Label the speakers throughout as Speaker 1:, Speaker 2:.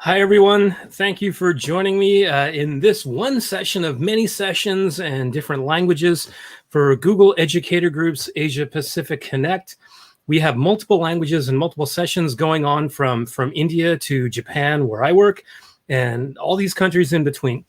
Speaker 1: Hi, everyone. Thank you for joining me in this one session of many sessions and different languages for Google Educator Group's Asia Pacific Connect. We have multiple languages and multiple sessions going on from India to Japan, where I work, and all these countries in between.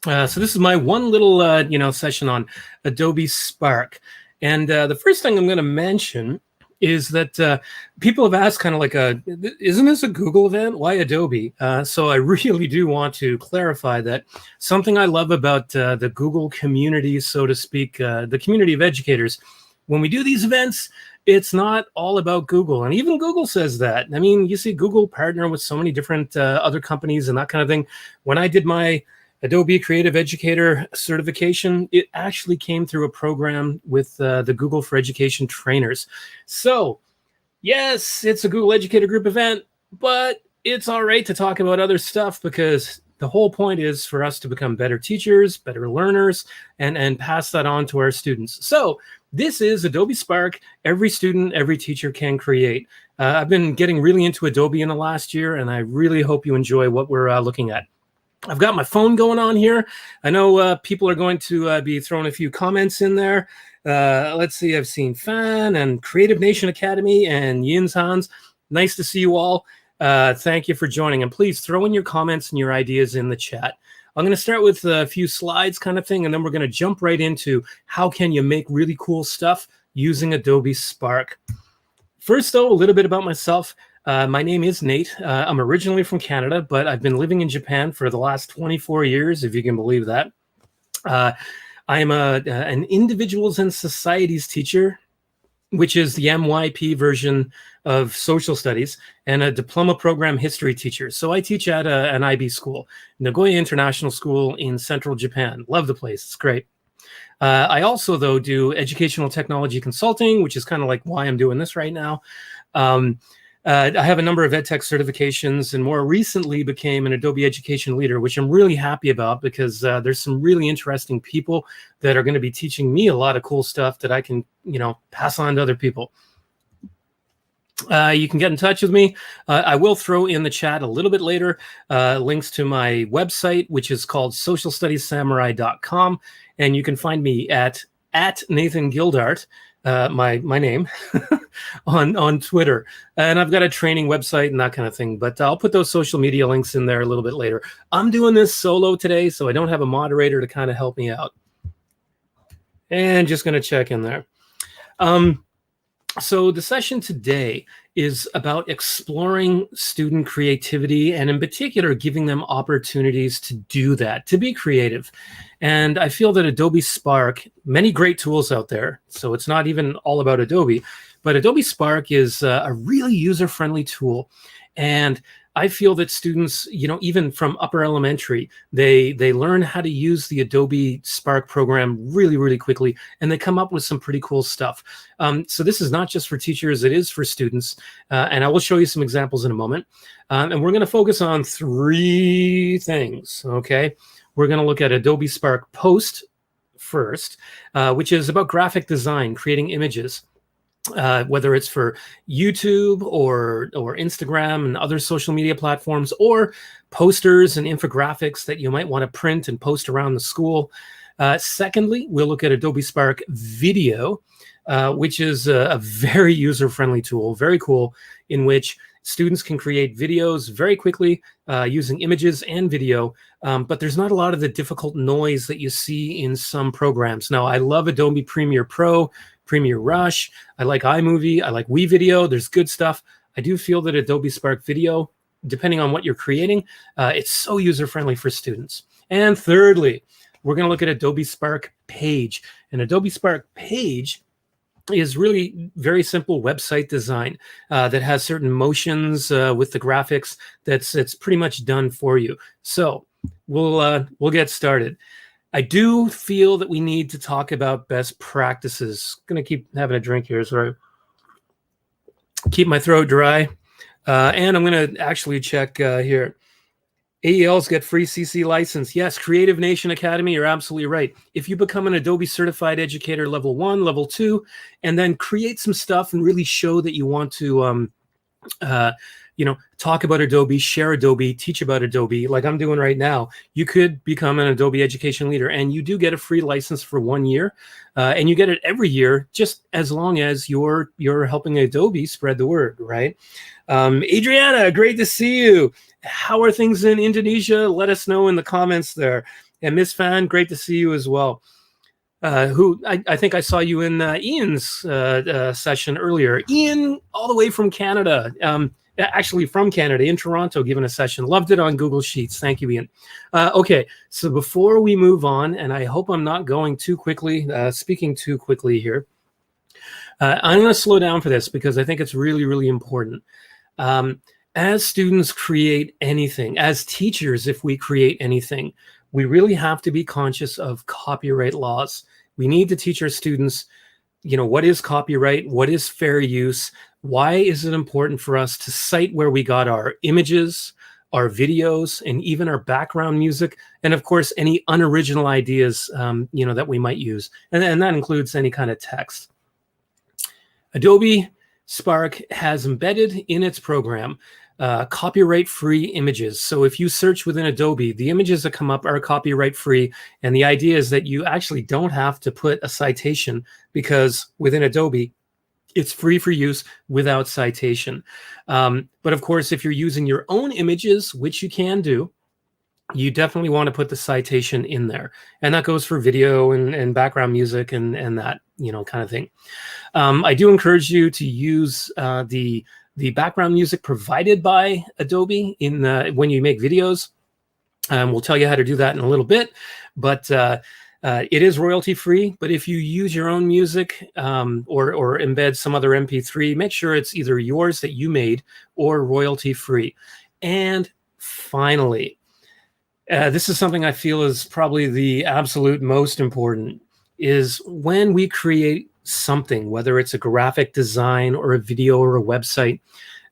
Speaker 1: So this is my one little session on Adobe Spark. And the first thing I'm going to mention is that people have asked kind of like, isn't this a Google event? Why Adobe? So I really do want to clarify that something I love about the Google community, so to speak, the community of educators, when we do these events, it's not all about Google. And even Google says that. I mean, you see Google partner with so many different other companies and that kind of thing. When I did my Adobe Creative Educator certification, it actually came through a program with the Google for Education trainers. So yes, it's a Google Educator Group event, but it's all right to talk about other stuff because the whole point is for us to become better teachers, better learners, and pass that on to our students. So this is Adobe Spark. Every student, every teacher can create. I've been getting really into Adobe in the last year, and I really hope you enjoy what we're looking at. I've got my phone going on here. I know people are going to be throwing a few comments in there. Let's see, I've seen Fan and Creative Nation Academy and Yin's Hans. Nice to see you all. Thank you for joining. And please throw in your comments and your ideas in the chat. I'm going to start with a few slides kind of thing, and then we're going to jump right into how can you make really cool stuff using Adobe Spark. First, though, a little bit about myself. My name is Nate. I'm originally from Canada, but I've been living in Japan for the last 24 years, if you can believe that. I am an individuals and societies teacher, which is the MYP version of social studies, and a diploma program history teacher. So I teach at an IB school, Nagoya International School in central Japan. Love the place. It's great. I also, though, do educational technology consulting, which is kind of like why I'm doing this right now. I have a number of EdTech certifications and more recently became an Adobe Education Leader, which I'm really happy about because there's some really interesting people that are going to be teaching me a lot of cool stuff that I can, pass on to other people. You can get in touch with me. I will throw in the chat a little bit later links to my website, which is called socialstudiessamurai.com. And you can find me at Nathan Gildart. My name on Twitter, and I've got a training website and that kind of thing, but I'll put those social media links in there a little bit later. I'm doing this solo today, so I don't have a moderator to kind of help me out. And just going to check in there. So the session today is about exploring student creativity and in particular giving them opportunities to do that, to be creative. And I feel that Adobe Spark, many great tools out there, so it's not even all about Adobe, but Adobe Spark is a really user-friendly tool. And I feel that students, even from upper elementary, they learn how to use the Adobe Spark program really, really quickly, and they come up with some pretty cool stuff. So this is not just for teachers, it is for students. And I will show you some examples in a moment. And we're going to focus on three things, okay? We're going to look at Adobe Spark Post first, which is about graphic design, creating images. Whether it's for YouTube or Instagram and other social media platforms, or posters and infographics that you might want to print and post around the school. Secondly, we'll look at Adobe Spark Video, which is a very user-friendly tool, very cool, in which students can create videos very quickly using images and video, but there's not a lot of the difficult noise that you see in some programs. Now, I love Adobe Premiere Pro, Premiere Rush. I like iMovie. I like WeVideo. There's good stuff. I do feel that Adobe Spark Video, depending on what you're creating, it's so user-friendly for students. And thirdly, we're going to look at Adobe Spark Page. And Adobe Spark Page is really very simple website design that has certain motions with the graphics. It's pretty much done for you. So we'll get started. I do feel that we need to talk about best practices. Going to keep having a drink here, so I keep my throat dry. And I'm going to actually check here. AELs get free CC license. Yes, Creative Nation Academy, you're absolutely right. If you become an Adobe Certified Educator Level 1, Level 2, and then create some stuff and really show that you want to talk about Adobe, share Adobe, teach about Adobe, like I'm doing right now. You could become an Adobe education leader, and you do get a free license for 1 year, and you get it every year, just as long as you're helping Adobe spread the word, right? Adriana, great to see you. How are things in Indonesia? Let us know in the comments there. And Miss Fan, great to see you as well. Who I think I saw you in Ian's session earlier. Ian, all the way from Canada, actually from Canada, in Toronto, giving a session. Loved it on Google Sheets. Thank you, Ian. Okay, so before we move on, and I hope I'm not going too quickly, speaking too quickly here, I'm going to slow down for this because I think it's really, really important. As students create anything, as teachers, if we create anything, we really have to be conscious of copyright laws. We need to teach our students, what is copyright? What is fair use? Why is it important for us to cite where we got our images, our videos, and even our background music? And of course, any unoriginal ideas, that we might use. And that includes any kind of text. Adobe Spark has embedded in its program copyright-free images. So if you search within Adobe, the images that come up are copyright-free. And the idea is that you actually don't have to put a citation, because within Adobe, it's free for use without citation. But of course, if you're using your own images, which you can do, you definitely want to put the citation in there. And that goes for video and background music and that, kind of thing. I do encourage you to use the background music provided by Adobe when you make videos. We'll tell you how to do that in a little bit, but it is royalty free. But if you use your own music or embed some other MP3, make sure it's either yours that you made or royalty free. And finally, this is something I feel is probably the absolute most important, is when we create something, whether it's a graphic design or a video or a website,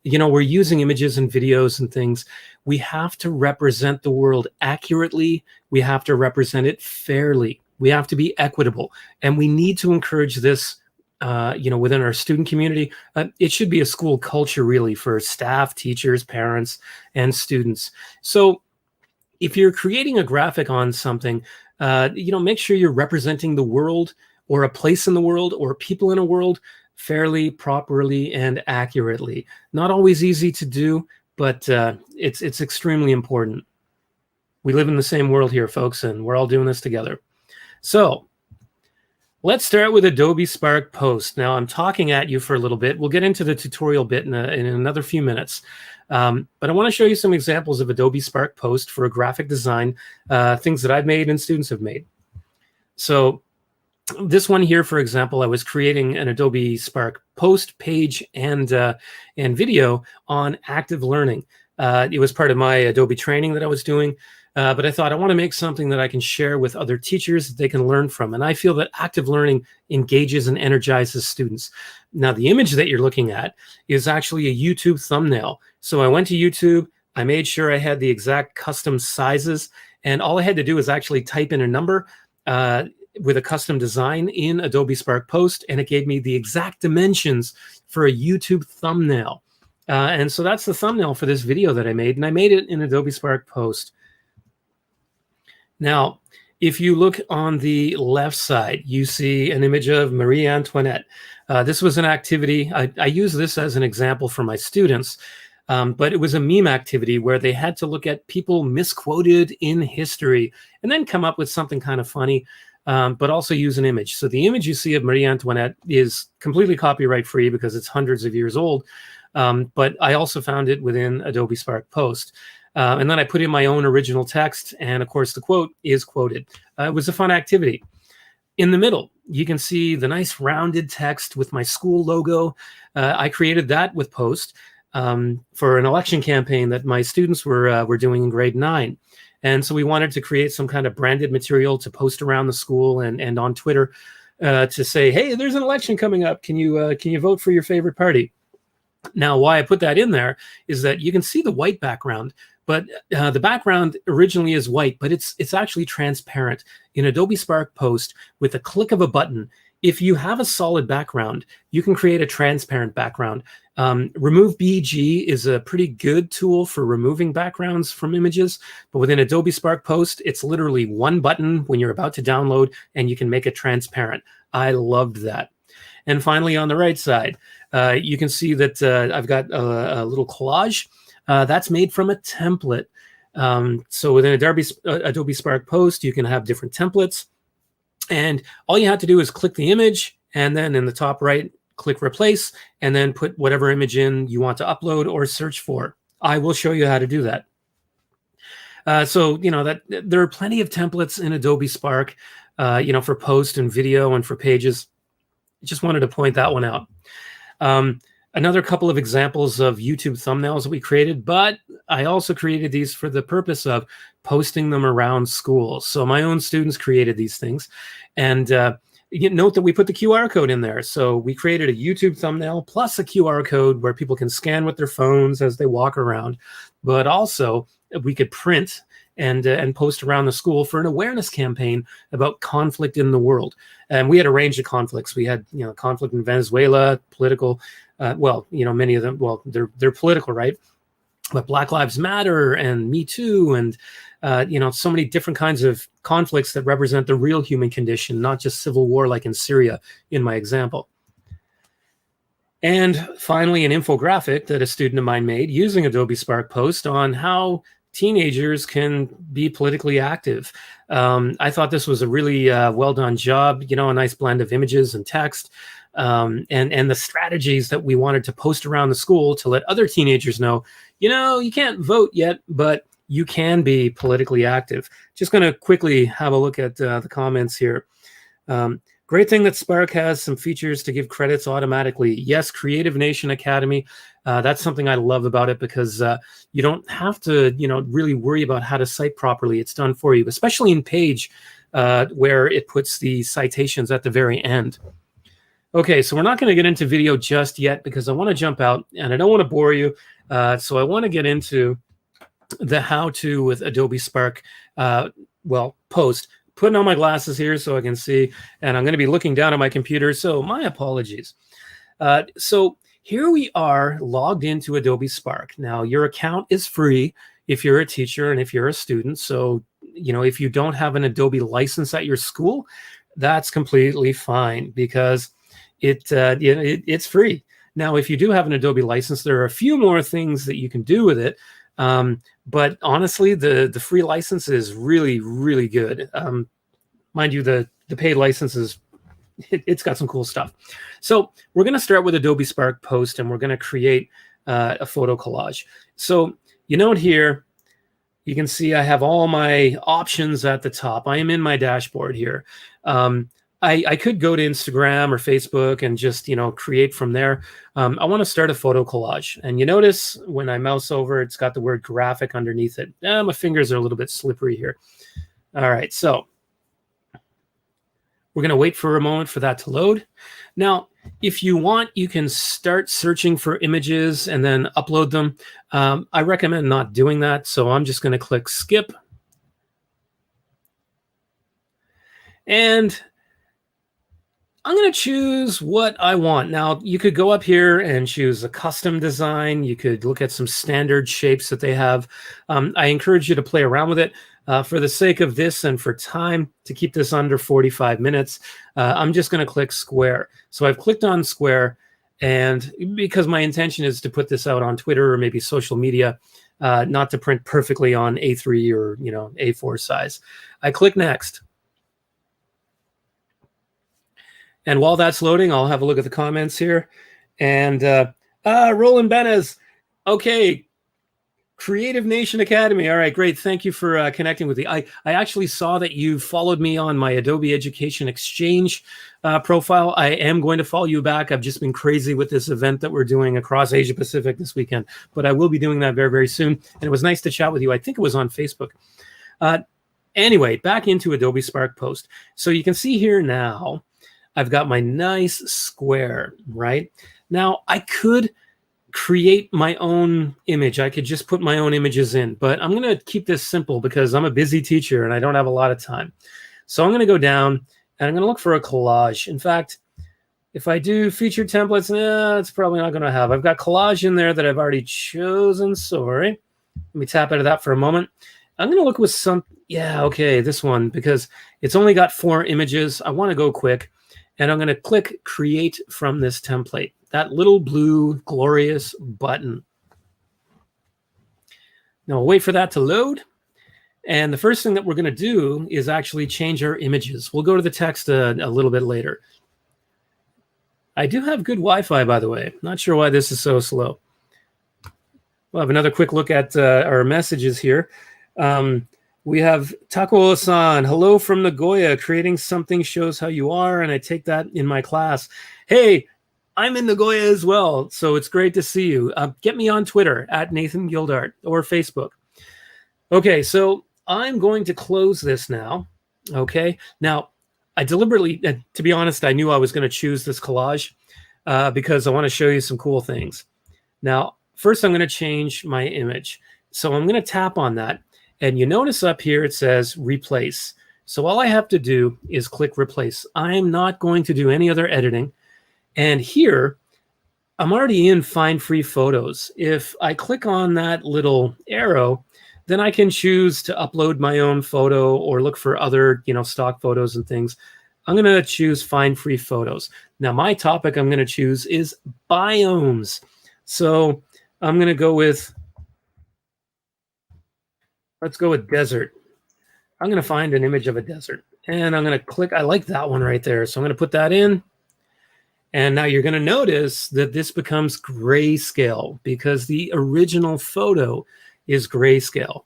Speaker 1: we're using images and videos and things. We have to represent the world accurately. We have to represent it fairly. We have to be equitable. And we need to encourage this, within our student community. It should be a school culture, really, for staff, teachers, parents, and students. So if you're creating a graphic on something, make sure you're representing the world, or a place in the world, or people in a world, fairly, properly, and accurately. Not always easy to do, but it's extremely important. We live in the same world here, folks, and we're all doing this together. So let's start with Adobe Spark Post. Now, I'm talking at you for a little bit. We'll get into the tutorial bit in another few minutes. But I want to show you some examples of Adobe Spark Post for a graphic design, things that I've made and students have made. So this one here, for example, I was creating an Adobe Spark Post page and video on active learning. It was part of my Adobe training that I was doing, but I thought I want to make something that I can share with other teachers that they can learn from. And I feel that active learning engages and energizes students. Now, the image that you're looking at is actually a YouTube thumbnail. So I went to YouTube, I made sure I had the exact custom sizes, and all I had to do was actually type in a number with a custom design in Adobe Spark Post, and it gave me the exact dimensions for a YouTube thumbnail. And so that's the thumbnail for this video that I made, and I made it in Adobe Spark Post. Now, if you look on the left side, you see an image of Marie Antoinette. This was an activity. I use this as an example for my students, but it was a meme activity where they had to look at people misquoted in history and then come up with something kind of funny. But also use an image. So the image you see of Marie Antoinette is completely copyright free because it's hundreds of years old. But I also found it within Adobe Spark Post. And then I put in my own original text. And of course, the quote is quoted. It was a fun activity. In the middle, you can see the nice rounded text with my school logo. I created that with Post for an election campaign that my students were doing in grade 9. And so we wanted to create some kind of branded material to post around the school and on Twitter to say, hey, there's an election coming up. Can you vote for your favorite party? Now, why I put that in there is that you can see the white background, but the background originally is white, but it's actually transparent. In Adobe Spark Post, with a click of a button, if you have a solid background, you can create a transparent background. Remove BG is a pretty good tool for removing backgrounds from images, but within Adobe Spark Post, it's literally one button when you're about to download, and you can make it transparent. I loved that. And finally, on the right side, you can see that I've got a little collage that's made from a template. So within Adobe Spark Post, you can have different templates. And all you have to do is click the image, and then in the top right, click replace, and then put whatever image in you want to upload or search for. I will show you how to do that. So, that there are plenty of templates in Adobe Spark, for post and video and for pages. Just wanted to point that one out. Another couple of examples of YouTube thumbnails that we created, but I also created these for the purpose of posting them around schools. So my own students created these things. And note that we put the QR code in there. So we created a YouTube thumbnail plus a QR code where people can scan with their phones as they walk around. But also we could print and post around the school for an awareness campaign about conflict in the world. And we had a range of conflicts. We had, conflict in Venezuela, political, many of them, they're political, right? But Black Lives Matter and Me Too and, so many different kinds of conflicts that represent the real human condition, not just civil war like in Syria in my example. And finally, an infographic that a student of mine made using Adobe Spark Post on how teenagers can be politically active. I thought this was a really well done job, a nice blend of images and text, and the strategies that we wanted to post around the school to let other teenagers know, you can't vote yet, but you can be politically active. Just going to quickly have a look at the comments here. Great thing that Spark has some features to give credits automatically. Yes, Creative Nation Academy. That's something I love about it because you don't have to, really worry about how to cite properly. It's done for you, especially in Page where it puts the citations at the very end. Okay, so we're not going to get into video just yet because I want to jump out and I don't want to bore you. So I want to get into the how-to with Adobe Spark, Post. Putting on my glasses here so I can see, and I'm going to be looking down at my computer, so my apologies. So here we are logged into Adobe Spark. Now, your account is free if you're a teacher and if you're a student. So, if you don't have an Adobe license at your school, that's completely fine because it's free. Now, if you do have an Adobe license, there are a few more things that you can do with it. But honestly, the free license is really, really good. Mind you, the paid license is, it's got some cool stuff. So we're going to start with Adobe Spark Post, and we're going to create a photo collage. So here, you can see I have all my options at the top. I am in my dashboard here. I could go to Instagram or Facebook and just, create from there. I want to start a photo collage. And you notice when I mouse over, it's got the word graphic underneath it. My fingers are a little bit slippery here. All right, so we're going to wait for a moment for that to load. Now, if you want, you can start searching for images and then upload them. I recommend not doing that. So I'm just going to click skip. And I'm going to choose what I want. Now, you could go up here and choose a custom design. You could look at some standard shapes that they have. I encourage you to play around with it. For the sake of this and for time, to keep this under 45 minutes, I'm just going to click square. So I've clicked on square, and because my intention is to put this out on Twitter or maybe social media, not to print perfectly on A3 or A4 size. I click next. And while that's loading, I'll have a look at the comments here. And Roland Benez, okay, Creative Nation Academy. All right, great. Thank you for connecting with me. I actually saw that you followed me on my Adobe Education Exchange profile. I am going to follow you back. I've just been crazy with this event that we're doing across Asia Pacific this weekend, but I will be doing that very, very soon. And it was nice to chat with you. I think it was on Facebook. Anyway, back into Adobe Spark Post. So you can see here now, I've got my nice square, right? Now, I could create my own image. I could just put my own images in, but I'm going to keep this simple because I'm a busy teacher and I don't have a lot of time. So I'm going to go down And I'm going to look for a collage. In fact, if I do featured templates, it's probably not going to have. I've got collage in there that I've already chosen. Sorry. Let me tap out of that for a moment. I'm going to look with some, yeah, okay, this one, because it's only got 4 images. I want to go quick, and I'm going to click Create from this template, that little blue glorious button. Now we'll wait for that to load. And the first thing that we're going to do is actually change our images. We'll go to the text a little bit later. I do have good Wi-Fi, by the way. Not sure why this is so slow. We'll have another quick look at our messages here. We have Takuo-san, hello from Nagoya. Creating something shows how you are, and I take that in my class. Hey, I'm in Nagoya as well, so it's great to see you. Get me on Twitter at Nathan Gildart or Facebook. Okay, so I'm going to close this now. Okay, now I deliberately, to be honest, I knew I was going to choose this collage because I want to show you some cool things. Now, first I'm going to change my image. So I'm going to tap on that. And you notice up here it says replace. So all I have to do is click replace. I'm not going to do any other editing. And here, I'm already in Find Free Photos. If I click on that little arrow, then I can choose to upload my own photo or look for other, stock photos and things. I'm going to choose Find Free Photos. Now, my topic I'm going to choose is biomes. So I'm going to go with, let's go with desert. I'm going to find an image of a desert. And I'm going to click, I like that one right there. So I'm going to put that in. And now you're going to notice that this becomes grayscale because the original photo is grayscale.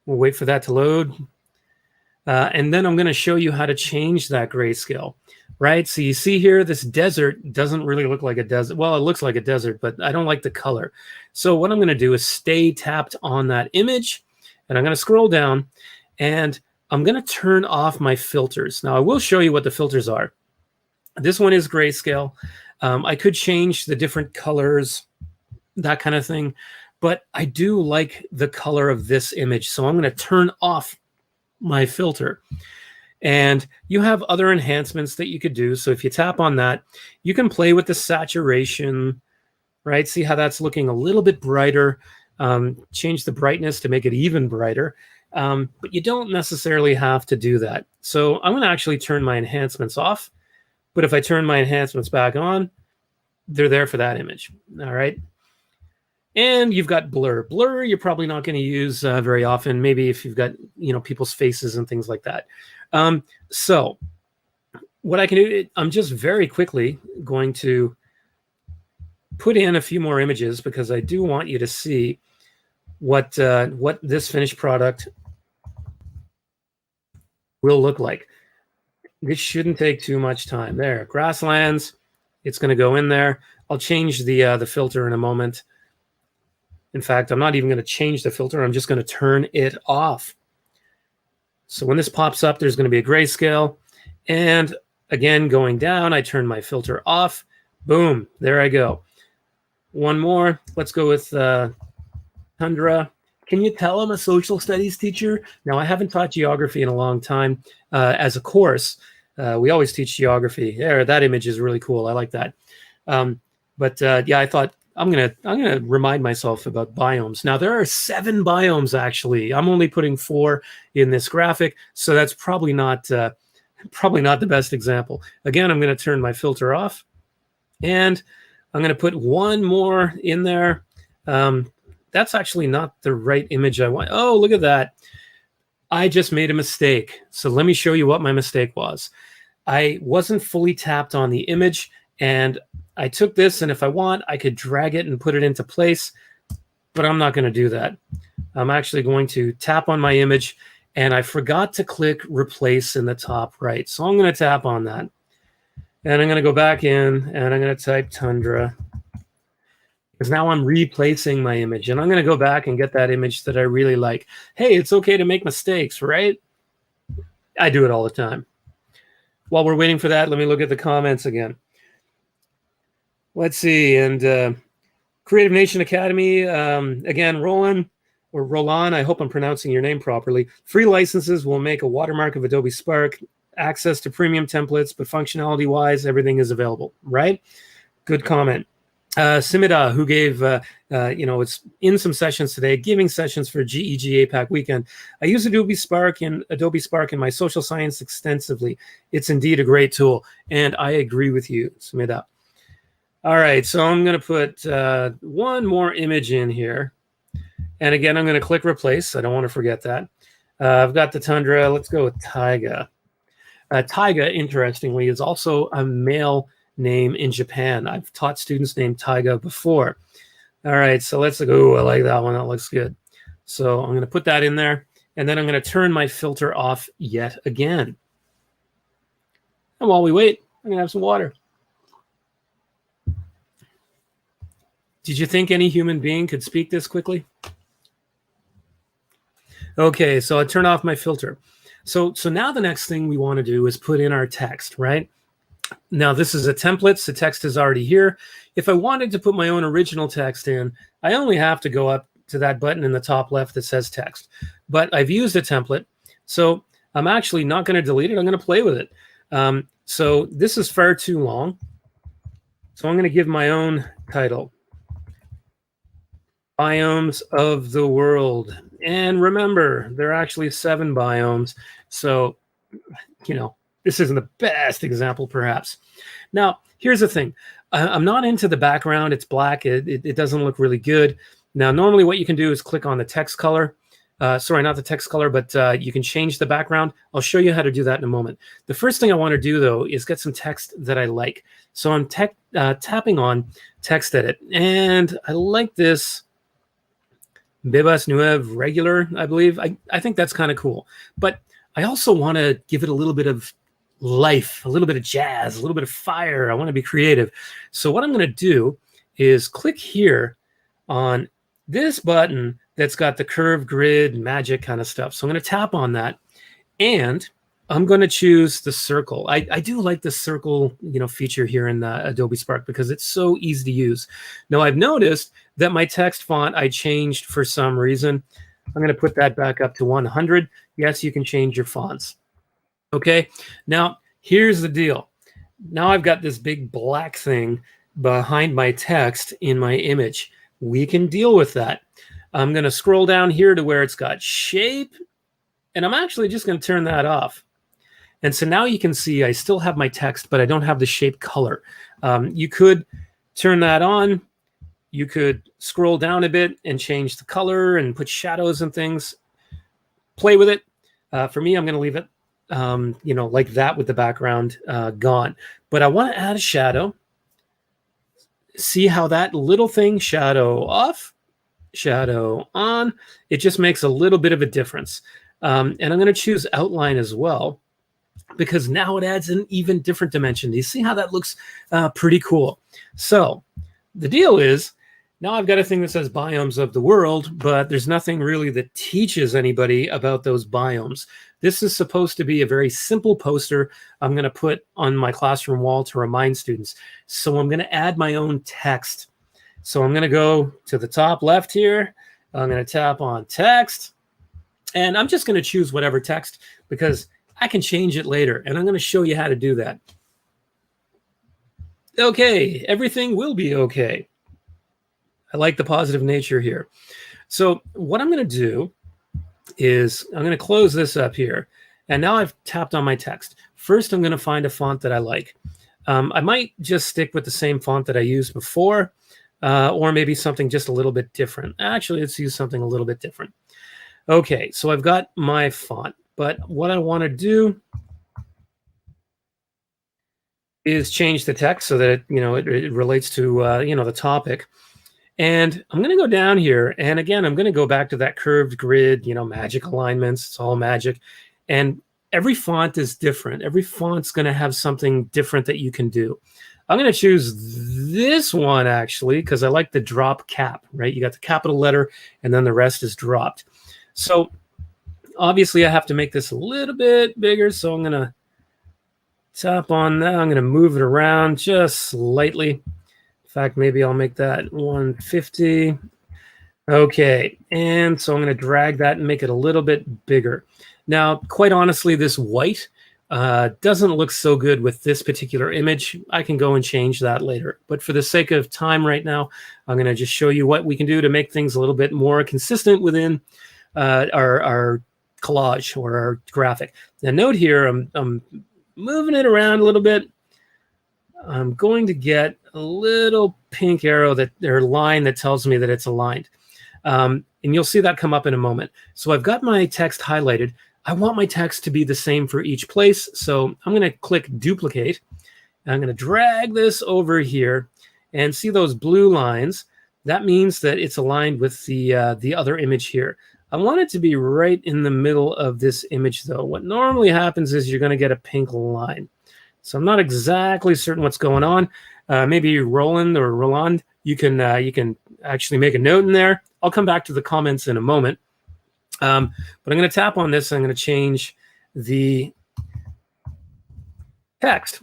Speaker 1: We'll wait for that to load. And then I'm going to show you how to change that grayscale, right? So you see here, this desert doesn't really look like a desert. Well, it looks like a desert, but I don't like the color. So what I'm going to do is stay tapped on that image, and I'm going to scroll down, and I'm going to turn off my filters. Now, I will show you what the filters are. This one is grayscale. I could change the different colors, that kind of thing, but I do like the color of this image. So I'm going to turn off my filter. And you have other enhancements that you could do. So if you tap on that, you can play with the saturation, right? See how that's looking a little bit brighter. Change the brightness to make it even brighter. But you don't necessarily have to do that. So I'm going to actually turn my enhancements off. But if I turn my enhancements back on, they're there for that image. All right. And you've got blur. Blur, you're probably not going to use very often. Maybe if you've got, people's faces and things like that. So what I can do, I'm just very quickly going to put in a few more images because I do want you to see what this finished product will look like. This shouldn't take too much time. There, grasslands, it's going to go in there. I'll change the filter in a moment. In fact, I'm not even going to change the filter. I'm just going to turn it off. So when this pops up, there's going to be a grayscale. And again, going down, I turn my filter off. Boom, there I go. One more. Let's go with Tundra. Can you tell I'm a social studies teacher? Now, I haven't taught geography in a long time as a course. We always teach geography. There, that image is really cool. I like that. Yeah, I thought I'm gonna remind myself about biomes. Now, there are 7 biomes actually. I'm only putting 4 in this graphic, so that's probably not the best example. Again, I'm going to turn my filter off, and I'm going to put one more in there. That's actually not the right image I want. Oh, look at that. I just made a mistake. So let me show you what my mistake was. I wasn't fully tapped on the image, and I took this, and if I want, I could drag it and put it into place, but I'm not going to do that. I'm actually going to tap on my image, and I forgot to click replace in the top right. So I'm going to tap on that, and I'm going to go back in, and I'm going to type Tundra, because now I'm replacing my image, and I'm going to go back and get that image that I really like. Hey, it's okay to make mistakes, right? I do it all the time. While we're waiting for that, let me look at the comments again. Let's see. And Creative Nation Academy, again, Roland, I hope I'm pronouncing your name properly. Free licenses will make a watermark of Adobe Spark access to premium templates, but functionality-wise, everything is available, right? Good comment. Simida, who gave, it's in some sessions today, giving sessions for GEG APAC weekend. I use Adobe Spark in my social science extensively. It's indeed a great tool, and I agree with you, Simida. All right, so I'm going to put one more image in here. And again, I'm going to click replace. I don't want to forget that. I've got the tundra. Let's go with taiga. Taiga, interestingly, is also a male name in Japan. I've taught students named Taiga before. All right, so let's go. I like that one. That looks good. So I'm going to put that in there, and then I'm going to turn my filter off yet again. And while we wait, I'm going to have some water. Did you think any human being could speak this quickly? Okay, so I turn off my filter. So now the next thing we want to do is put in our text, right? Now this is a template, so text is already here. If I wanted to put my own original text in, I only have to go up to that button in the top left that says text. But I've used a template, so I'm actually not going to delete it. I'm going to play with it. So this is far too long. So I'm going to give my own title. Biomes of the world. And remember, there are actually 7 biomes. So, this isn't the best example, perhaps. Now, here's the thing. I'm not into the background. It's black. It doesn't look really good. Now, normally what you can do is click on the text color. Sorry, not the text color, but you can change the background. I'll show you how to do that in a moment. The first thing I want to do, though, is get some text that I like. So I'm tapping on Text Edit. And I like this Bebas Nuev regular, I believe. I think that's kind of cool. But I also want to give it a little bit of life, a little bit of jazz, a little bit of fire. I want to be creative. So what I'm going to do is click here on this button that's got the curved grid magic kind of stuff. So I'm going to tap on that, and I'm going to choose the circle. I do like the circle, feature here in Adobe Spark because it's so easy to use. Now I've noticed that my text font I changed for some reason. I'm going to put that back up to 100. Yes, you can change your fonts. Okay, now here's the deal. Now I've got this big black thing behind my text in my image. We can deal with that. I'm going to scroll down here to where it's got shape, and I'm actually just going to turn that off. And so now you can see I still have my text, but I don't have the shape color. You could turn that on. You could scroll down a bit and change the color and put shadows and things. Play with it. For me, I'm going to leave it, like that with the background gone. But I want to add a shadow. See how that little thing, shadow off, shadow on, it just makes a little bit of a difference. And I'm going to choose outline as well, because now it adds an even different dimension. Do you see how that looks pretty cool? So the deal is, now I've got a thing that says biomes of the world, but there's nothing really that teaches anybody about those biomes. This is supposed to be a very simple poster I'm going to put on my classroom wall to remind students. So I'm going to add my own text. So I'm going to go to the top left here. I'm going to tap on text, and I'm just going to choose whatever text because I can change it later, and I'm going to show you how to do that. Okay, everything will be okay. I like the positive nature here. So what I'm going to do is I'm going to close this up here. And now I've tapped on my text. First, I'm going to find a font that I like. I might just stick with the same font that I used before, or maybe something just a little bit different. Actually, let's use something a little bit different. Okay, so I've got my font. But what I want to do is change the text so that it relates to the topic. And I'm going to go down here, and again, I'm going to go back to that curved grid, magic alignments. It's all magic. And every font is different. Every font's going to have something different that you can do. I'm going to choose this one, actually, because I like the drop cap, right? You got the capital letter, and then the rest is dropped. So obviously, I have to make this a little bit bigger, so I'm going to tap on that. I'm going to move it around just slightly. In fact, maybe I'll make that 150. Okay, and so I'm going to drag that and make it a little bit bigger. Now, quite honestly, this white doesn't look so good with this particular image. I can go and change that later. But for the sake of time right now, I'm going to just show you what we can do to make things a little bit more consistent within our collage or our graphic. Now note here, I'm moving it around a little bit. I'm going to get a little pink arrow or line that tells me that it's aligned. And you'll see that come up in a moment. So I've got my text highlighted. I want my text to be the same for each place. So I'm going to click duplicate. And I'm going to drag this over here and see those blue lines. That means that it's aligned with the other image here. I want it to be right in the middle of this image though. What normally happens is you're going to get a pink line. So I'm not exactly certain what's going on. Maybe Roland, you can actually make a note in there. I'll come back to the comments in a moment. But I'm going to tap on this. And I'm going to change the text.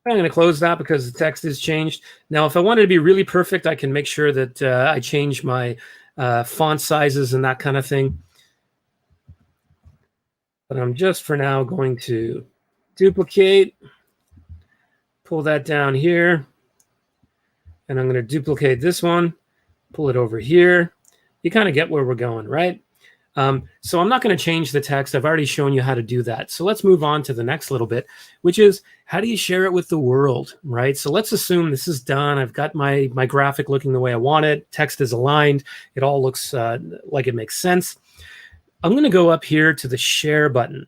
Speaker 1: I'm going to close that because the text is changed. Now, if I wanted to be really perfect, I can make sure that I change my font sizes and that kind of thing. But I'm just for now going to duplicate, pull that down here, and I'm going to duplicate this one, pull it over here. You kind of get where we're going, right? So I'm not going to change the text. I've already shown you how to do that. So let's move on to the next little bit, which is how do you share it with the world, right? So let's assume this is done. I've got my graphic looking the way I want it. Text is aligned. It all looks like it makes sense. I'm going to go up here to the share button.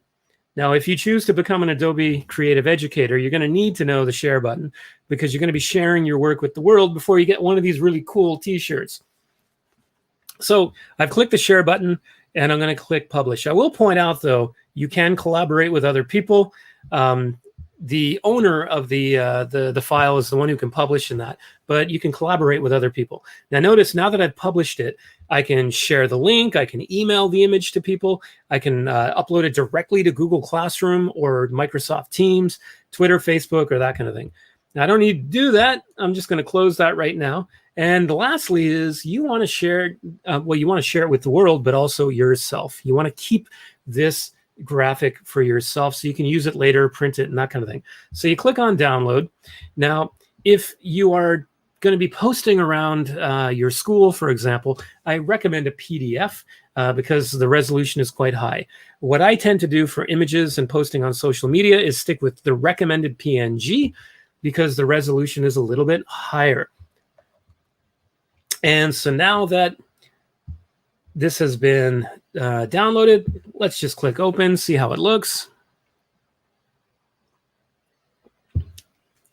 Speaker 1: Now, if you choose to become an Adobe Creative Educator, you're going to need to know the share button because you're going to be sharing your work with the world before you get one of these really cool t-shirts. So I've clicked the share button and I'm going to click publish. I will point out, though, you can collaborate with other people. The owner of the file is the one who can publish in that, but you can collaborate with other people. Now, notice now that I've published it, I can share the link. I can email the image to people. I can upload it directly to Google Classroom or Microsoft Teams, Twitter, Facebook, or that kind of thing. Now, I don't need to do that. I'm just going to close that right now. And lastly is you want to share, you want to share it with the world, but also yourself. You want to keep this graphic for yourself so you can use it later, print it, and that kind of thing. So you click on download. Now, if you are going to be posting around your school, for example, I recommend a PDF because the resolution is quite high. What I tend to do for images and posting on social media is stick with the recommended PNG because the resolution is a little bit higher. And so now that this has been downloaded, let's just click open, see how it looks.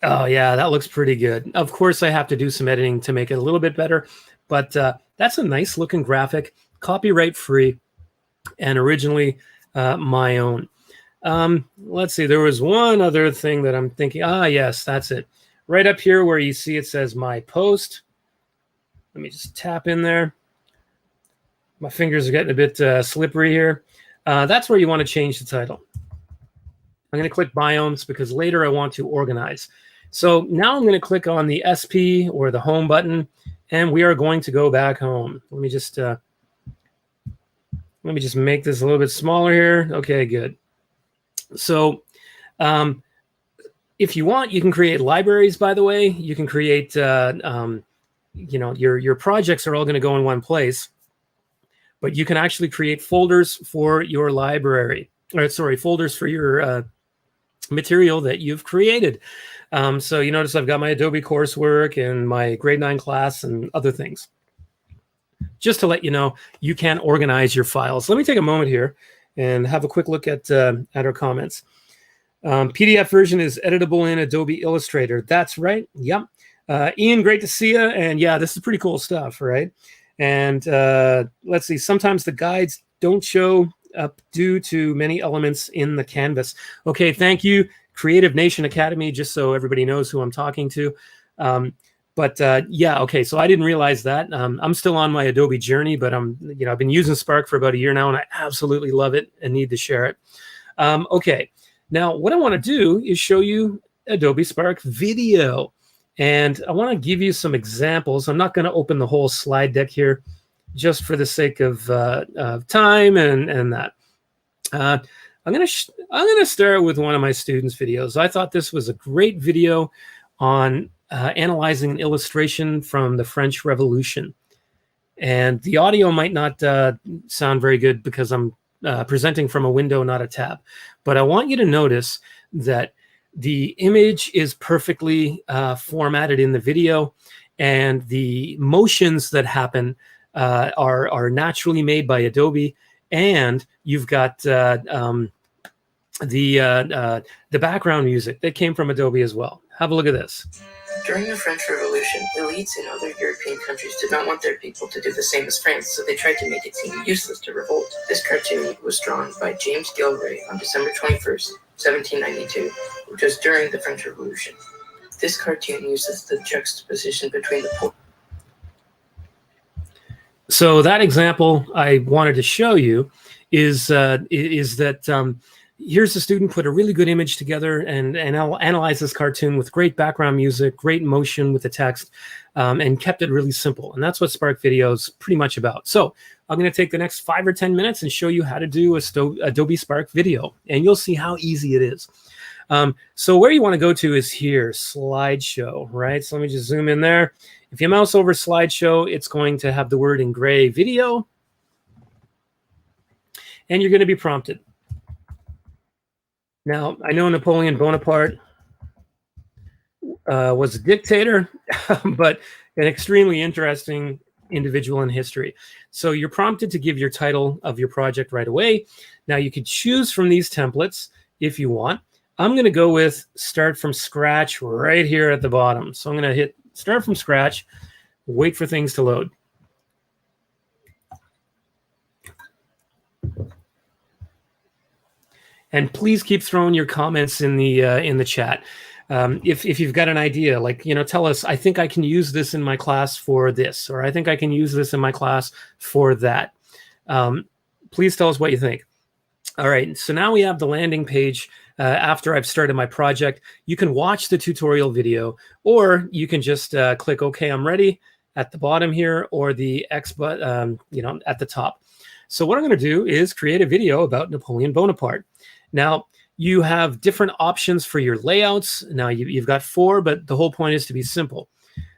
Speaker 1: Oh, yeah, that looks pretty good. Of course, I have to do some editing to make it a little bit better, but that's a nice looking graphic, copyright free, and originally my own. Let's see, there was one other thing that I'm thinking. Ah, yes, that's it. Right up here where you see it says my post. Let me just tap in there. My fingers are getting a bit slippery here. That's where you want to change the title. I'm going to click biomes because later I want to organize. So now I'm going to click on the SP or the home button, and we are going to go back home. Let me just make this a little bit smaller here. Okay, good. So if you want, you can create libraries, by the way. You can create, your projects are all going to go in one place, but you can actually create folders for your library, or sorry, folders for your material that you've created. So you notice I've got my Adobe coursework and my grade 9 class and other things. Just to let you know, you can organize your files. Let me take a moment here and have a quick look at our comments. PDF version is editable in Adobe Illustrator. That's right. Yep. Ian, great to see you. And yeah, this is pretty cool stuff, right? And let's see, sometimes the guides don't show up due to many elements in the canvas. Okay, thank you, Creative Nation Academy, just so everybody knows who I'm talking to. Yeah, okay, so I didn't realize that. I'm still on my Adobe journey, but I've been using Spark for about a year now, and I absolutely love it and need to share it. Okay, now what I want to do is show you Adobe Spark Video. And I want to give you some examples. I'm not going to open the whole slide deck here just for the sake of time and that. I'm I'm gonna start with one of my students' videos. I thought this was a great video on analyzing an illustration from the French Revolution. And the audio might not sound very good because I'm presenting from a window, not a tab. But I want you to notice that the image is perfectly formatted in the video, and the motions that happen are naturally made by Adobe. And you've got the background music that came from Adobe as well. Have a look at this.
Speaker 2: During the French Revolution, elites in other European countries did not want their people to do the same as France, so they tried to make it seem useless to revolt. This cartoon was drawn by James Gilray on December 21st, 1792, which was during the French Revolution. This cartoon uses the juxtaposition between the poor.
Speaker 1: So that example I wanted to show you is that here's the student put a really good image together and analyze this cartoon with great background music, great motion with the text, and kept it really simple. And that's what Spark Video is pretty much about. So I'm going to take the next 5 or 10 minutes and show you how to do Adobe Spark Video, and you'll see how easy it is. So where you want to go to is here, slideshow, right? So let me just zoom in there. If you mouse over slideshow, it's going to have the word in gray, video, and you're going to be prompted. Now, I know Napoleon Bonaparte was a dictator, but an extremely interesting individual in history. So you're prompted to give your title of your project right away. Now, you could choose from these templates if you want. I'm going to go with start from scratch right here at the bottom. So I'm going to hit start from scratch, wait for things to load. And please keep throwing your comments in the chat. If you've got an idea, like, tell us, I think I can use this in my class for this, or I think I can use this in my class for that. Please tell us what you think. All right, so now we have the landing page after I've started my project. You can watch the tutorial video, or you can just click OK, I'm ready at the bottom here, or the X button, at the top. So what I'm going to do is create a video about Napoleon Bonaparte. Now, you have different options for your layouts. Now, you've got 4, but the whole point is to be simple.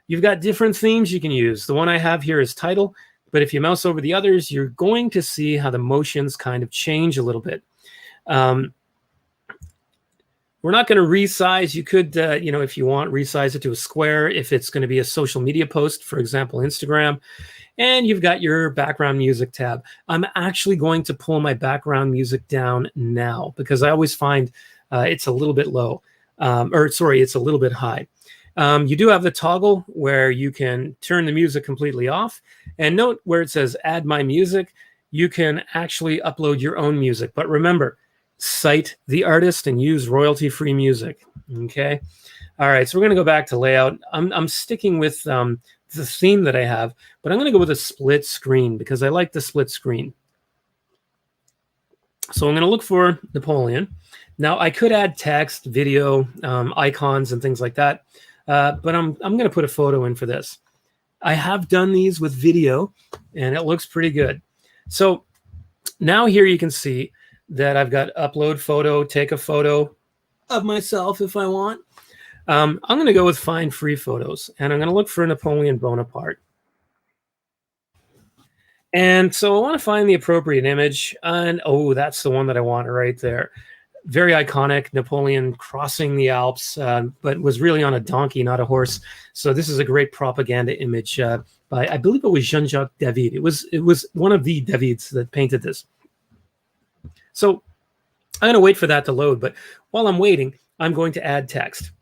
Speaker 1: You've got different themes you can use. The one I have here is title, but if you mouse over the others, you're going to see how the motions kind of change a little bit. We're not going to resize. You could, if you want, resize it to a square if it's going to be a social media post, for example, Instagram. And you've got your background music tab. I'm actually going to pull my background music down now because I always find it's a little bit low, it's a little bit high. You do have the toggle where you can turn the music completely off. And note where it says add my music, you can actually upload your own music. But remember, cite the artist and use royalty-free music, okay? All right, so we're going to go back to layout. I'm sticking with the theme that I have, but I'm going to go with a split screen because I like the split screen. So I'm going to look for Napoleon. Now, I could add text, video, icons, and things like that, but I'm going to put a photo in for this. I have done these with video, and it looks pretty good. So now here you can see that I've got upload photo, take a photo of myself if I want. I'm going to go with find free photos, and I'm going to look for Napoleon Bonaparte. And so I want to find the appropriate image, and oh, that's the one that I want right there. Very iconic, Napoleon crossing the Alps, but was really on a donkey, not a horse. So this is a great propaganda image by, I believe it was Jean-Jacques David. It was one of the Davids that painted this. So I'm going to wait for that to load, but while I'm waiting, I'm going to add text.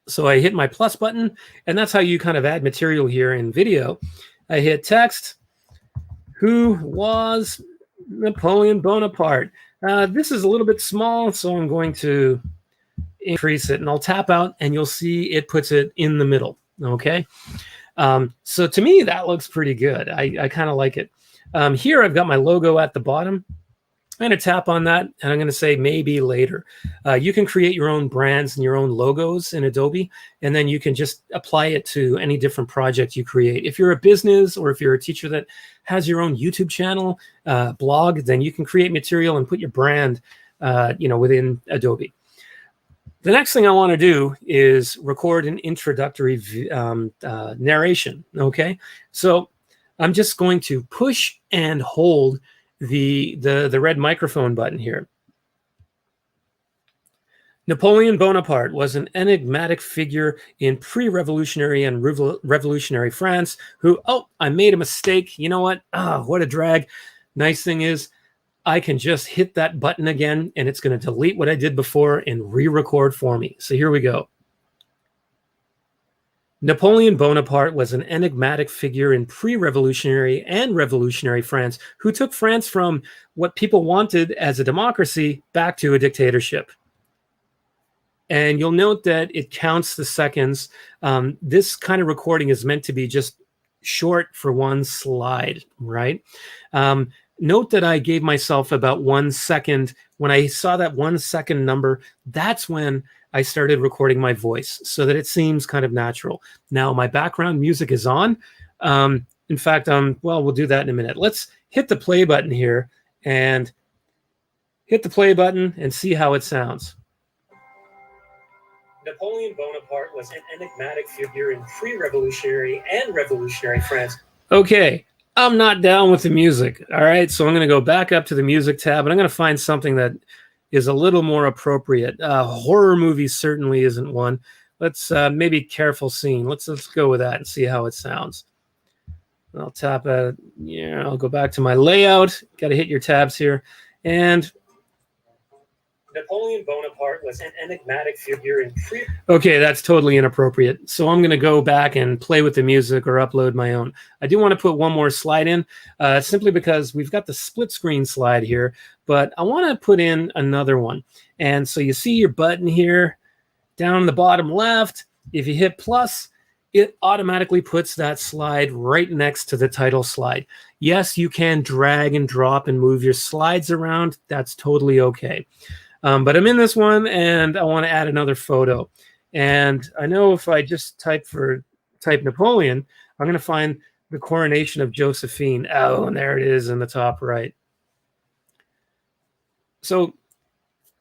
Speaker 1: So I hit my plus button, and that's how you kind of add material here in video. I hit text. Who was Napoleon Bonaparte? This is a little bit small, so I'm going to increase it, and I'll tap out, and you'll see it puts it in the middle, okay? So to me, that looks pretty good. I kind of like it. Here, I've got my logo at the bottom. I'm going to tap on that, and I'm going to say maybe later. You can create your own brands and your own logos in Adobe, and then you can just apply it to any different project you create. If you're a business or if you're a teacher that has your own YouTube channel, blog, then you can create material and put your brand within Adobe. The next thing I want to do is record an introductory narration. Okay, so I'm just going to push and hold the red microphone button here. Napoleon Bonaparte was an enigmatic figure in pre-revolutionary and revolutionary France who, oh, I made a mistake. You know what? What a drag. Nice thing is, I can just hit that button again and it's going to delete what I did before and re-record for me. So here we go. Napoleon Bonaparte was an enigmatic figure in pre-revolutionary and revolutionary France who took France from what people wanted as a democracy back to a dictatorship. And you'll note that it counts the seconds. This kind of recording is meant to be just short for one slide, right? Note that I gave myself about 1 second. When I saw that 1 second number, that's when I started recording my voice so that it seems kind of natural. Now my background music is on. In fact, well, we'll do that in a minute. Let's hit the play button here and hit the play button and see how it sounds. Napoleon Bonaparte was an enigmatic figure in pre-revolutionary and revolutionary France. Okay, I'm not down with the music. All right, so I'm going to go back up to the music tab and I'm going to find something that is a little more appropriate. Horror movie certainly isn't one. Let's maybe Careful Scene. Let's go with that and see how it sounds. I'll tap I'll go back to my layout. Got to hit your tabs here. And Napoleon Bonaparte was an enigmatic figure in Okay, that's totally inappropriate. So I'm going to go back and play with the music or upload my own. I do want to put one more slide in, simply because we've got the split screen slide here, but I want to put in another one. And so you see your button here down in the bottom left. If you hit plus, it automatically puts that slide right next to the title slide. Yes, you can drag and drop and move your slides around. That's totally okay. But I'm in this one and I want to add another photo. And I know if I just type Napoleon, I'm going to find the coronation of Josephine. Oh, and there it is in the top right. So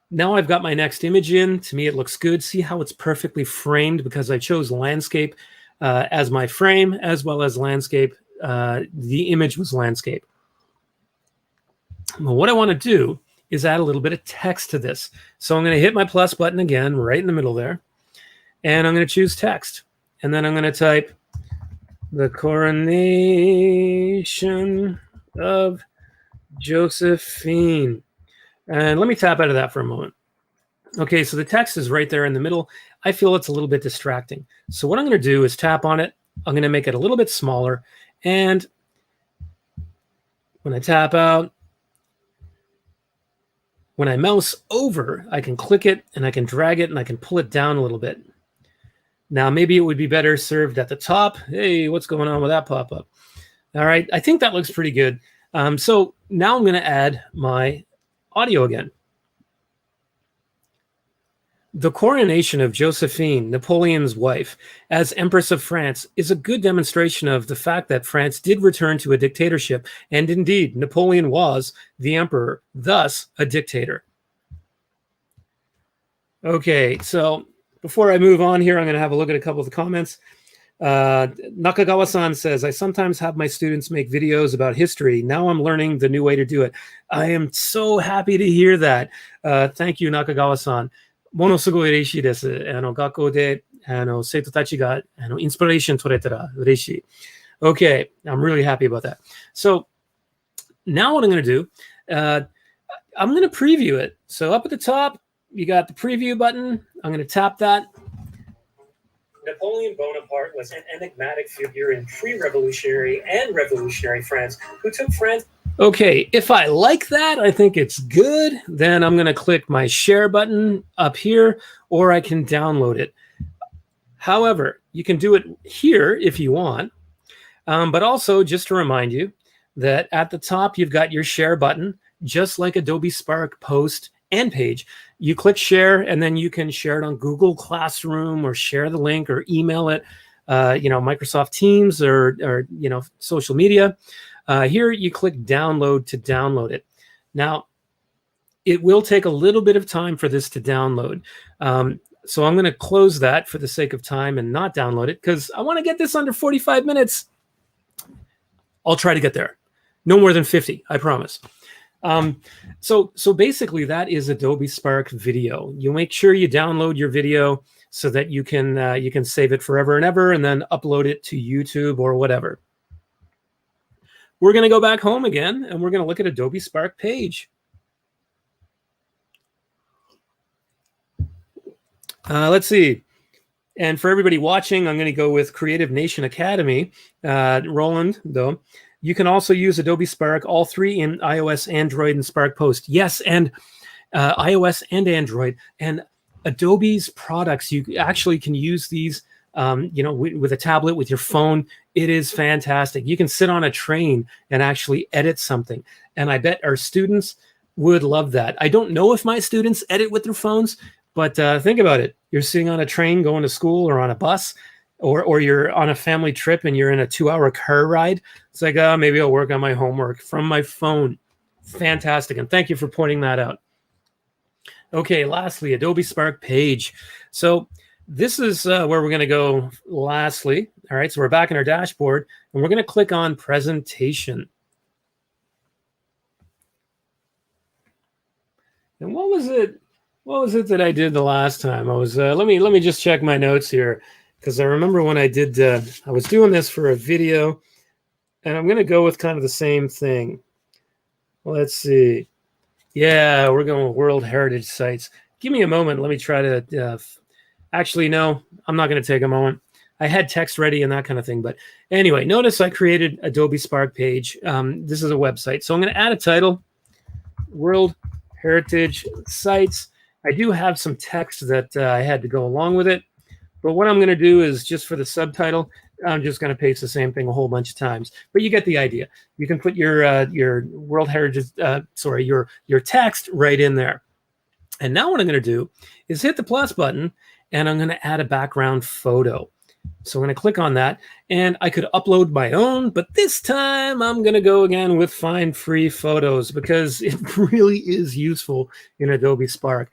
Speaker 1: now I've got my next image in. To me, it looks good. See how it's perfectly framed because I chose landscape as my frame as well as landscape. The image was landscape. Well, what I want to do is add a little bit of text to this. So I'm going to hit my plus button again, right in the middle there. And I'm going to choose text. And then I'm going to type the coronation of Josephine. And let me tap out of that for a moment. Okay, so the text is right there in the middle. I feel it's a little bit distracting. So what I'm going to do is tap on it. I'm going to make it a little bit smaller. And when I tap out, when I mouse over, I can click it and I can drag it and I can pull it down a little bit. Now, maybe it would be better served at the top. Hey, what's going on with that pop-up? All right, I think that looks pretty good. So now I'm going to add my audio again. The coronation of Josephine, Napoleon's wife, as Empress of France is a good demonstration of the fact that France did return to a dictatorship, and indeed, Napoleon was the emperor, thus a dictator. Okay, so before I move on here, I'm going to have a look at a couple of the comments. Nakagawa-san says, I sometimes have my students make videos about history. Now I'm learning the new way to do it. I am so happy to hear that. Thank you, Nakagawa-san. ものすごい嬉しいです。学校で生徒たちがインスピレーション取れたら嬉しい。Okay, I'm really happy about that. So now what I'm going to do, I'm going to preview it. So up at the top, you got the preview button. I'm going to tap that. Napoleon Bonaparte was an enigmatic figure in pre-revolutionary and revolutionary France who took France. Okay, if I like that, I think it's good, then I'm going to click my share button up here, or I can download it. However, you can do it here if you want, but also just to remind you that at the top, you've got your share button, just like Adobe Spark Post and Page. You click share, and then you can share it on Google Classroom or share the link or email it, Microsoft Teams or social media. Here you click download to download it. Now, it will take a little bit of time for this to download. So I'm going to close that for the sake of time and not download it because I want to get this under 45 minutes. I'll try to get there. No more than 50, I promise. So basically that is Adobe Spark Video. You make sure you download your video so that you can save it forever and ever and then upload it to YouTube or whatever. We're going to go back home again and we're going to look at Adobe Spark Page. Let's see. And for everybody watching, I'm going to go with Creative Nation Academy. Roland, though. You can also use Adobe Spark, all three in iOS, Android, and Spark Post. Yes, and iOS and Android. And Adobe's products, you actually can use these with a tablet, with your phone. It is fantastic. You can sit on a train and actually edit something. And I bet our students would love that. I don't know if my students edit with their phones, but think about it. You're sitting on a train going to school or on a bus, or you're on a family trip and you're in a 2-hour car ride. It's like, maybe I'll work on my homework from my phone. Fantastic. And thank you for pointing that out. Okay, lastly, Adobe Spark Page. So this is where we're going to go lastly. All right, so we're back in our dashboard and we're going to click on Presentation. And what was it? What was it that I did the last time? I was let me just check my notes here, because I remember when I did I was doing this for a video, and I'm going to go with kind of the same thing. Let's see. Yeah, we're going with World Heritage Sites. Give me a moment. Let me try to actually, no, I'm not going to take a moment. I had text ready and that kind of thing. But anyway, notice I created Adobe Spark Page. This is a website. So I'm going to add a title, World Heritage Sites. I do have some text that I had to go along with it. But what I'm going to do is, just for the subtitle, I'm just going to paste the same thing a whole bunch of times. But you get the idea. You can put your World Heritage, your text right in there. And now what I'm going to do is hit the plus button, and I'm going to add a background photo. So I'm going to click on that, and I could upload my own, but this time I'm going to go again with Find Free Photos, because it really is useful in Adobe Spark.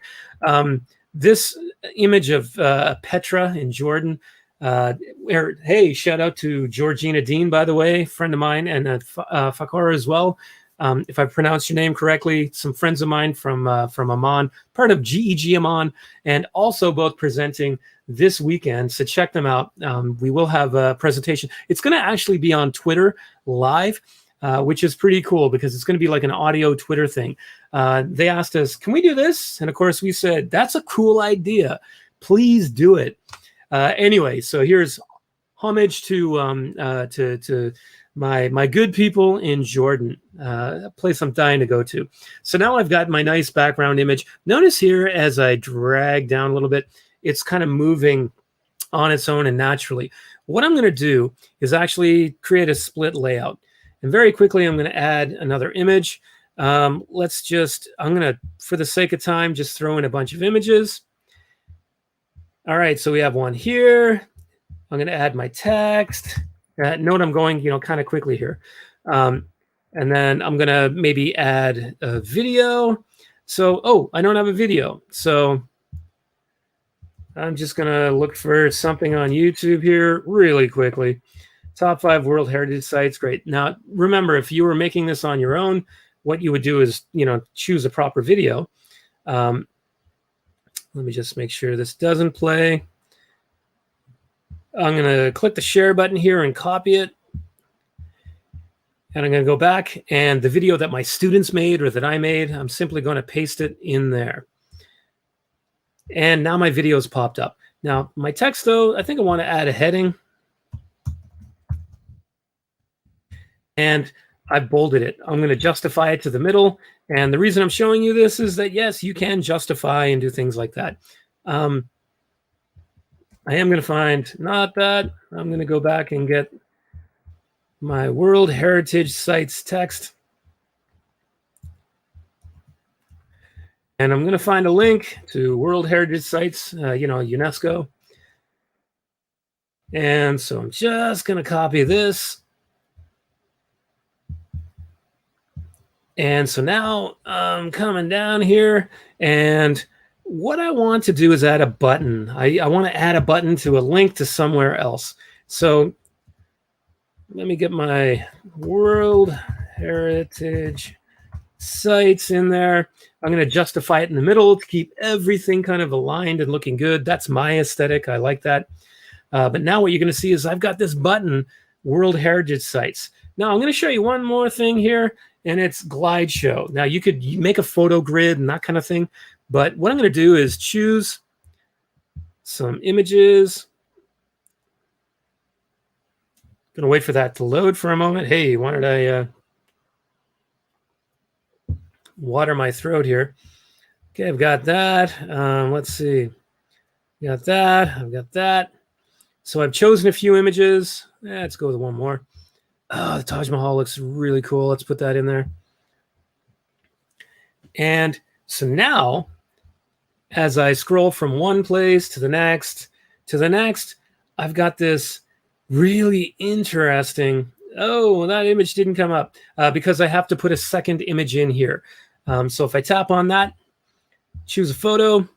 Speaker 1: This image of Petra in Jordan, hey, shout out to Georgina Dean, by the way, friend of mine, and Fakora as well. If I pronounced your name correctly, some friends of mine from Amman, part of GEG Amman, and also both presenting this weekend. So check them out. We will have a presentation. It's going to actually be on Twitter live, which is pretty cool, because it's going to be like an audio Twitter thing. They asked us, can we do this? And of course we said, that's a cool idea. Please do it. Anyway, so here's homage to my good people in Jordan, a place I'm dying to go to. So now I've got my nice background image. Notice here, as I drag down a little bit, it's kind of moving on its own and naturally. What I'm going to do is actually create a split layout. And very quickly, I'm going to add another image. I'm going to, for the sake of time, just throw in a bunch of images. All right, so we have one here. I'm going to add my text. Note I'm going, kind of quickly here. And then I'm going to maybe add a video. So, I don't have a video. So I'm just going to look for something on YouTube here really quickly. Top 5 World Heritage Sites. Great. Now, remember, if you were making this on your own, what you would do is, choose a proper video. Let me just make sure this doesn't play. I'm going to click the share button here and copy it. And I'm going to go back, and the video that my students made or that I made, I'm simply going to paste it in there. And now my video's popped up. Now, my text, though, I think I want to add a heading. And I bolded it. I'm going to justify it to the middle. And the reason I'm showing you this is that, yes, you can justify and do things like that. I am going to find not that. I'm going to go back and get my World Heritage Sites text. And I'm going to find a link to World Heritage Sites, UNESCO. And so I'm just going to copy this. And so now I'm coming down here, and what I want to do is add a button. I want to add a button to a link to somewhere else. So let me get my World Heritage Sites in there. I'm going to justify it in the middle to keep everything kind of aligned and looking good. That's my aesthetic. I like that. But now what you're going to see is I've got this button, World Heritage Sites. Now I'm going to show you one more thing here, and it's Glide Show. Now you could make a photo grid and that kind of thing, but what I'm going to do is choose some images. Going to wait for that to load for a moment. Hey, why don't I water my throat here? Okay, I've got that. Let's see. Got that. I've got that. So I've chosen a few images. Let's go with one more. Oh, the Taj Mahal looks really cool. Let's put that in there. And so now, as I scroll from one place to the next, I've got this really interesting. Oh, that image didn't come up because I have to put a second image in here. So if I tap on that, choose a photo.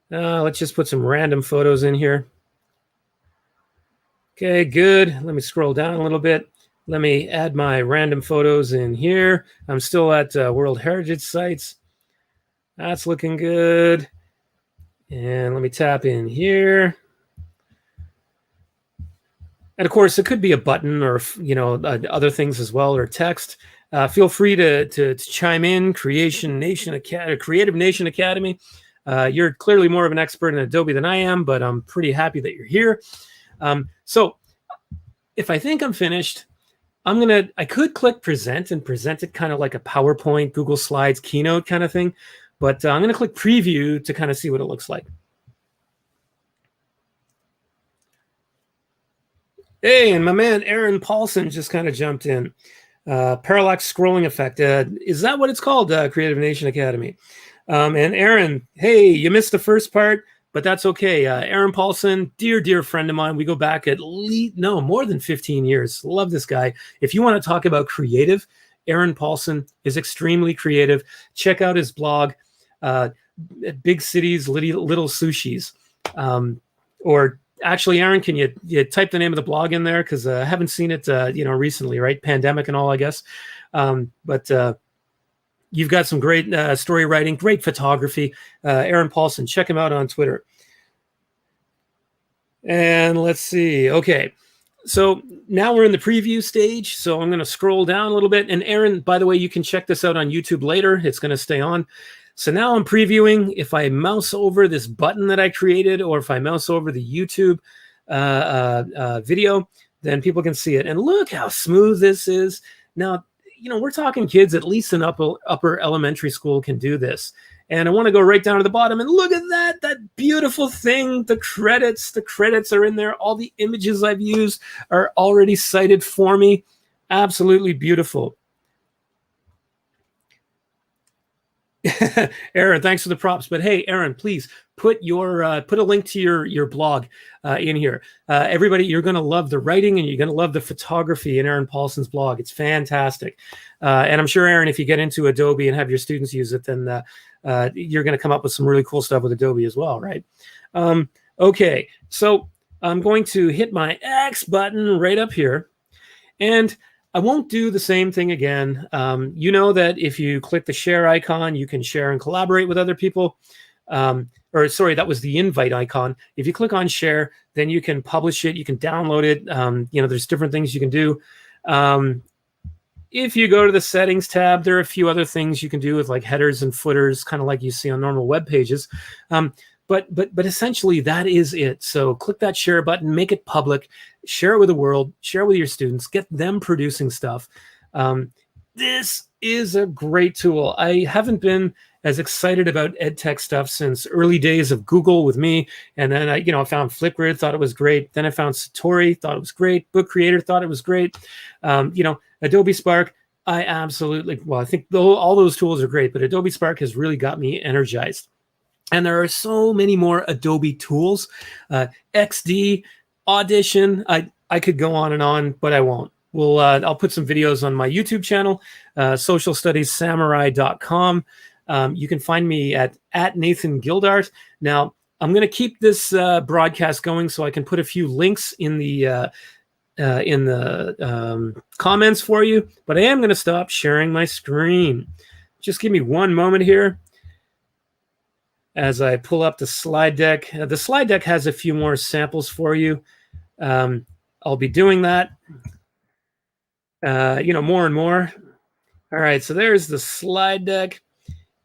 Speaker 1: Let's just put some random photos in here. Okay, good. Let me scroll down a little bit. Let me add my random photos in here. I'm still at World Heritage Sites. That's looking good. And let me tap in here. And of course, it could be a button or, other things as well, or text. Feel free to chime in. Creative Nation Academy. You're clearly more of an expert in Adobe than I am, but I'm pretty happy that you're here. So if I think I'm finished, I could click present and present it kind of like a PowerPoint, Google Slides, Keynote kind of thing. But I'm going to click preview to kind of see what it looks like. Hey, and my man Aaron Paulson just kind of jumped in. Parallax scrolling effect. Is that what it's called, Creative Nation Academy? And Aaron, hey, you missed the first part, but that's okay. Aaron Paulson, dear friend of mine. We go back at least, more than 15 years. Love this guy. If you want to talk about creative, Aaron Paulson is extremely creative. Check out his blog, Big Cities, Little Sushis. Or actually, Aaron, can you type the name of the blog in there? Because I haven't seen it, recently, right? Pandemic and all, I guess. But you've got some great story writing, great photography. Aaron Paulson, check him out on Twitter. And let's see. Okay. So now we're in the preview stage. So I'm going to scroll down a little bit. And Aaron, by the way, you can check this out on YouTube later. It's going to stay on. So now I'm previewing. If I mouse over this button that I created, or if I mouse over the YouTube video, then people can see it. And look how smooth this is. Now, we're talking kids at least in upper elementary school can do this. And I want to go right down to the bottom and look at that beautiful thing. The credits are in there. All the images I've used are already cited for me. Absolutely beautiful. Aaron, thanks for the props. But hey, Aaron, please put a link to your blog in here. Everybody, you're going to love the writing and you're going to love the photography in Aaron Paulson's blog. It's fantastic. And I'm sure, Aaron, if you get into Adobe and have your students use it, then you're going to come up with some really cool stuff with Adobe as well, right? Okay, so I'm going to hit my X button right up here. And I won't do the same thing again. You know that if you click the share icon, you can share and collaborate with other people. That was the invite icon. If you click on share, then you can publish it. You can download it. There's different things you can do. If you go to the settings tab, there are a few other things you can do with like headers and footers, kind of like you see on normal web pages. But essentially that is it. So click that share button, make it public, share it with the world, share it with your students, get them producing stuff. This is a great tool. I haven't been as excited about EdTech stuff since early days of Google with me. And then I found Flipgrid, thought it was great. Then I found Satori, thought it was great. Book Creator, thought it was great. Adobe Spark, I think all those tools are great, but Adobe Spark has really got me energized. And there are so many more Adobe tools, XD, Audition. I could go on and on, but I won't. I'll put some videos on my YouTube channel, socialstudiessamurai.com. You can find me at Nathan Gildart. Now, I'm going to keep this broadcast going so I can put a few links in the comments for you, but I am going to stop sharing my screen. Just give me one moment here as I pull up the slide deck. The slide deck has a few more samples for you. I'll be doing that, more and more. All right, so there's the slide deck.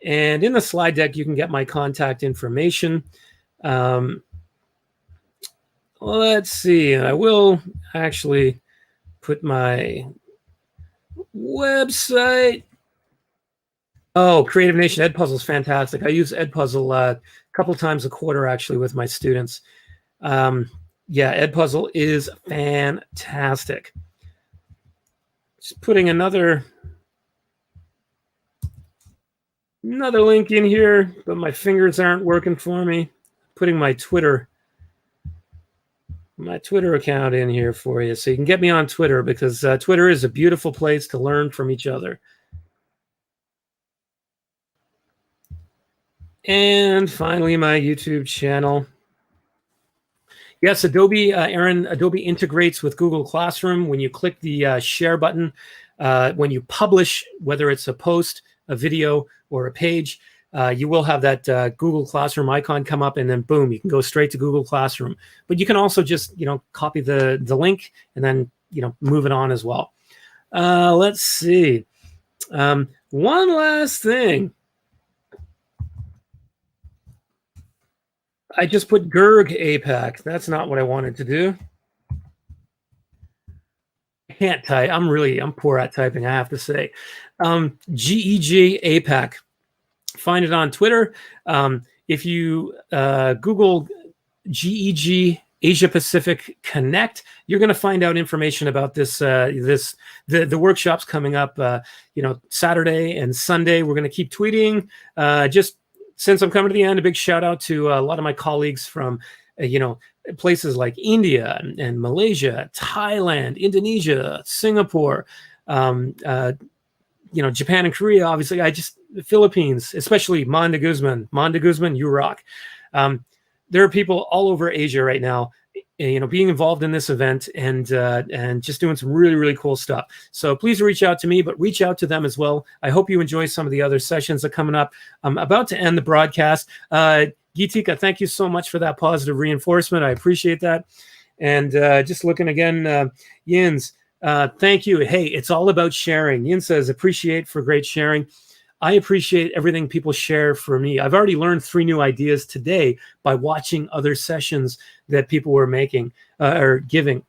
Speaker 1: And in the slide deck, you can get my contact information. Let's see. I will actually put my website. Oh, Creative Nation Edpuzzle is fantastic. I use Edpuzzle a couple times a quarter, actually, with my students. Yeah, Edpuzzle is fantastic. Just putting another link in here, but my fingers aren't working for me. Putting my Twitter account in here for you, so you can get me on Twitter, because Twitter is a beautiful place to learn from each other. And finally, my YouTube channel. Yes, Adobe, Aaron, Adobe integrates with Google Classroom. When you click the share button, when you publish, whether it's a post, a video, or a page, you will have that Google Classroom icon come up, and then boom, you can go straight to Google Classroom. But you can also just, copy the link and then, move it on as well. Let's see. One last thing. I just put Gerg APAC. That's not what I wanted to do. I can't type. I'm poor at typing, I have to say. GEG APAC. Find it on Twitter. If you Google GEG Asia Pacific Connect, you're going to find out information about this. The workshops coming up. Saturday and Sunday. We're going to keep tweeting. Just since I'm coming to the end, a big shout out to a lot of my colleagues from places like India and Malaysia, Thailand, Indonesia, Singapore, Japan and Korea. Obviously, the Philippines, especially Manda Guzman. Manda Guzman, you rock. There are people all over Asia right now, being involved in this event and just doing some really, really cool stuff. So please reach out to me, but reach out to them as well. I hope you enjoy some of the other sessions that are coming up. I'm about to end the broadcast. Gitika, thank you so much for that positive reinforcement. I appreciate that. And just looking again, Yins, thank you. Hey, it's all about sharing. Yin says, appreciate for great sharing. I appreciate everything people share for me. I've already learned 3 new ideas today by watching other sessions that people were making or giving.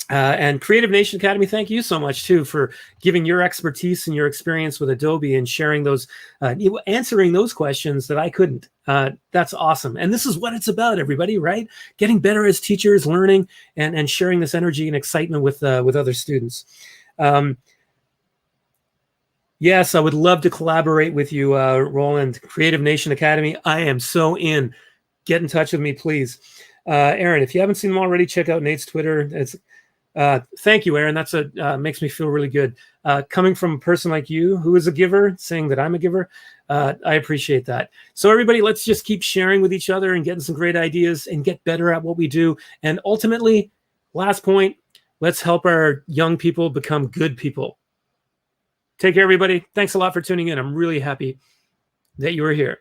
Speaker 1: And Creative Nation Academy, thank you so much, too, for giving your expertise and your experience with Adobe and sharing those, answering those questions that I couldn't. That's awesome. And this is what it's about, everybody, right? Getting better as teachers, learning, and sharing this energy and excitement with other students. Yes, I would love to collaborate with you, Roland. Creative Nation Academy, I am so in. Get in touch with me, please. Aaron, if you haven't seen them already, check out Nate's Twitter. Thank you, Aaron. That's makes me feel really good. Coming from a person like you who is a giver, saying that I'm a giver, I appreciate that. So everybody, let's just keep sharing with each other and getting some great ideas and get better at what we do. And ultimately, last point, let's help our young people become good people. Take care, everybody. Thanks a lot for tuning in. I'm really happy that you were here.